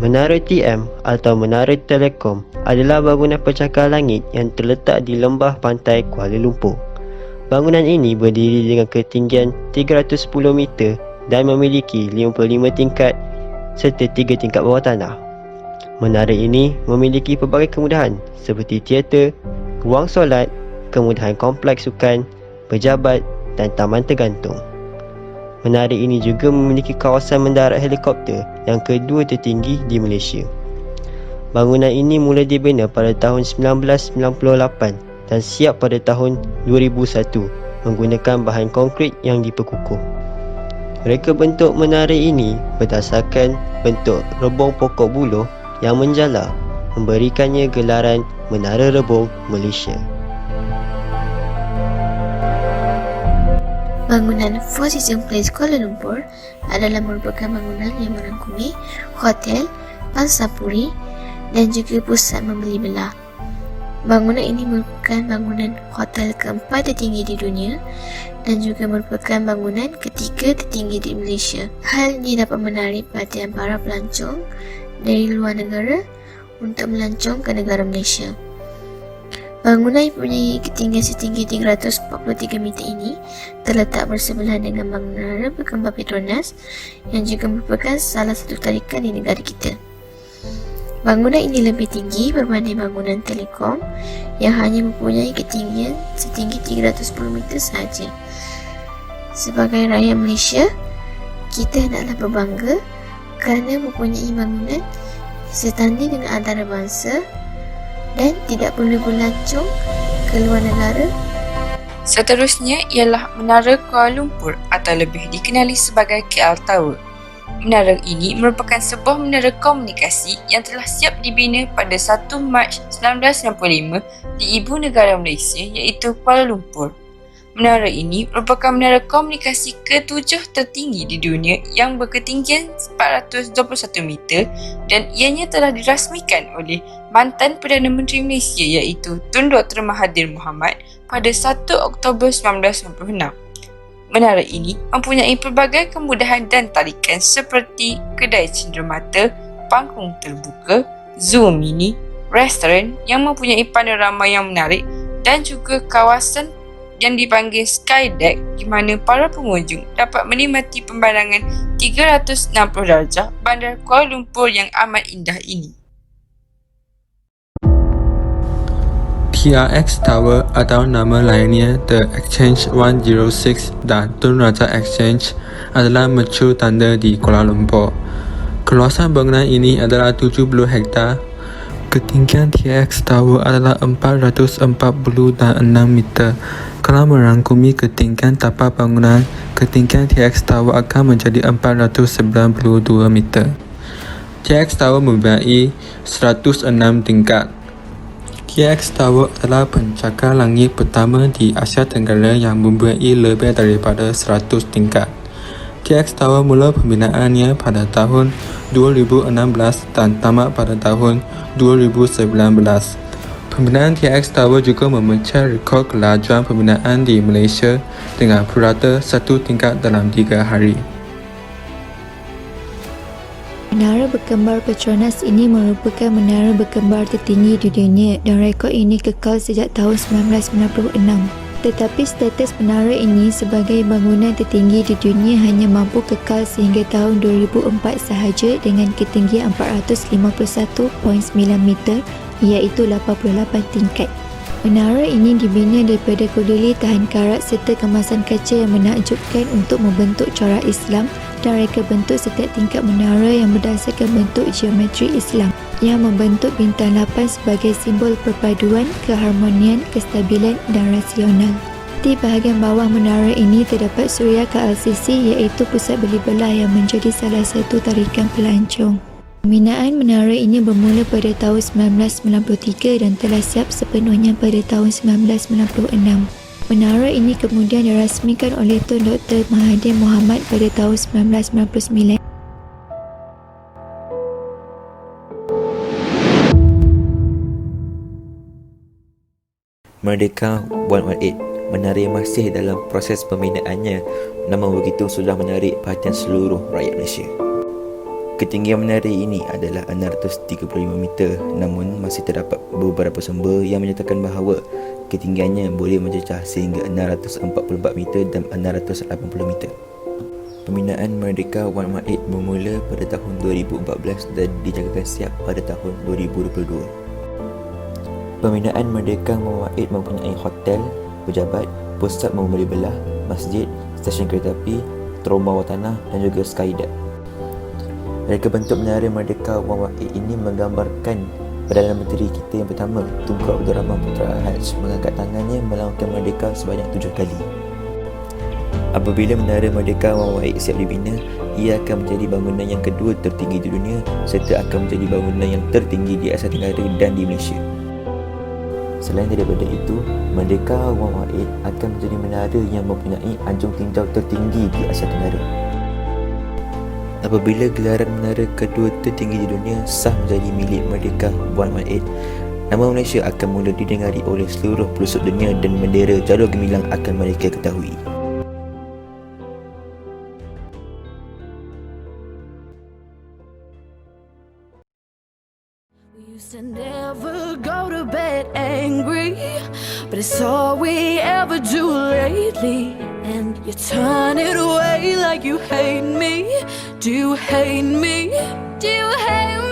Menara TM atau Menara Telekom adalah bangunan pencakar langit yang terletak di lembah pantai Kuala Lumpur. Bangunan ini berdiri dengan ketinggian 310 meter dan memiliki 55 tingkat serta 3 tingkat bawah tanah. Menara ini memiliki pelbagai kemudahan seperti teater, ruang solat, kemudahan kompleks sukan, pejabat dan taman tergantung. Menara ini juga memiliki kawasan mendarat helikopter yang kedua tertinggi di Malaysia. Bangunan ini mula dibina pada tahun 1998 dan siap pada tahun 2001 menggunakan bahan konkrit yang diperkukuh. Reka bentuk menara ini berdasarkan bentuk rebung pokok buluh yang menjala, memberikannya gelaran Menara Rebung Malaysia. Bangunan Four Seasons Place Kuala Lumpur adalah merupakan bangunan yang merangkumi hotel, pansapuri dan juga pusat membeli belah. Bangunan ini merupakan bangunan hotel keempat tertinggi di dunia dan juga merupakan bangunan ketiga tertinggi di Malaysia. Hal ini dapat menarik perhatian para pelancong dari luar negara untuk melancong ke negara Malaysia. Bangunan yang mempunyai ketinggian setinggi 343 meter ini terletak bersebelahan dengan Menara Berkembar Petronas yang juga merupakan salah satu tarikan di negara kita. Bangunan ini lebih tinggi berbanding bangunan Telekom yang hanya mempunyai ketinggian setinggi 310 meter sahaja. Sebagai rakyat Malaysia, kita hendaklah berbangga kerana mempunyai bangunan setanding dengan antarabangsa dan tidak perlu berlancong ke luar negara. Seterusnya ialah Menara Kuala Lumpur atau lebih dikenali sebagai KL Tower. Menara ini merupakan sebuah menara komunikasi yang telah siap dibina pada 1 Mac 1995 di ibu negara Malaysia iaitu Kuala Lumpur. Menara ini merupakan menara komunikasi ke-7 tertinggi di dunia yang berketinggian 421 meter dan ianya telah dirasmikan oleh mantan Perdana Menteri Malaysia iaitu Tun Dr. Mahathir Mohamad pada 1 Oktober 1996. Menara ini mempunyai pelbagai kemudahan dan tarikan seperti kedai cenderamata, panggung terbuka, zoo mini, restoran yang mempunyai panorama yang menarik dan juga kawasan yang dipanggil Sky Deck di mana para pengunjung dapat menikmati pemandangan 360 darjah bandar Kuala Lumpur yang amat indah ini. TRX Tower atau nama lainnya The Exchange 106 dan Tun Razak Exchange adalah mercu tanda di Kuala Lumpur. Keluasan bangunan ini adalah 70 hektar. Ketinggian TRX Tower adalah 446 meter. Kalau merangkumi ketinggian tapak bangunan, ketinggian TRX Tower akan menjadi 492 meter. TRX Tower mempunyai 106 tingkat. TRX Tower adalah pencakar langit pertama di Asia Tenggara yang mempunyai lebih daripada 100 tingkat. TRX Tower mula pembinaannya pada tahun 2016 dan tamat pada tahun 2019. Pembinaan TRX Tower juga memecah rekod kelajuan pembinaan di Malaysia dengan purata 1 tingkat dalam 3 hari. Menara Berkembar Petronas ini merupakan menara berkembar tertinggi di dunia dan rekod ini kekal sejak tahun 1996. Tetapi status menara ini sebagai bangunan tertinggi di dunia hanya mampu kekal sehingga tahun 2004 sahaja dengan ketinggian 451.9 meter iaitu 88 tingkat. Menara ini dibina daripada kudili tahan karat serta kemasan kaca yang menakjubkan untuk membentuk corak Islam dan reka bentuk setiap tingkat menara yang berdasarkan bentuk geometri Islam yang membentuk bintang 8 sebagai simbol perpaduan, keharmonian, kestabilan dan rasional. Di bahagian bawah menara ini terdapat Suria KLCC iaitu pusat beli belah yang menjadi salah satu tarikan pelancong. Pembinaan menara ini bermula pada tahun 1993 dan telah siap sepenuhnya pada tahun 1996. Menara ini kemudian dirasmikan oleh Tun Dr. Mahathir Mohamad pada tahun 1999. Merdeka 118, menara yang masih dalam proses pembinaannya namun begitu sudah menarik perhatian seluruh rakyat Malaysia. Ketinggian menara ini adalah 635 meter, namun masih terdapat beberapa sumber yang menyatakan bahawa ketinggiannya boleh mencecah sehingga 644 meter dan 680 meter. Pembinaan Merdeka 118 bermula pada tahun 2014 dan dijangkakan siap pada tahun 2022. Pembinaan Merdeka 118 mempunyai hotel, pejabat, pusat membeli belah, masjid, stesen kereta api, terowongan bawah tanah dan juga skydiving. Reka bentuk menara Merdeka 118 ini menggambarkan Perdana Menteri kita yang pertama, Tunku Abdul Rahman Putra Haj, mengangkat tangannya melangkahkan merdeka sebanyak 7 kali. Apabila menara Merdeka 118 siap dibina, ia akan menjadi bangunan yang kedua tertinggi di dunia serta akan menjadi bangunan yang tertinggi di Asia Tenggara dan di Malaysia. Selain daripada itu, Merdeka 118 akan menjadi menara yang mempunyai anjung tinjau tertinggi di Asia Tenggara. Apabila gelaran menara kedua tertinggi di dunia sah menjadi milik Merdeka 118, nama Malaysia akan mula didengari oleh seluruh pelosok dunia dan bendera jalur gemilang akan mereka ketahui. We used to never go to bed angry, but it's all we ever do lately. And you turn it away like you hate me. Do you hate me? Do you hate me?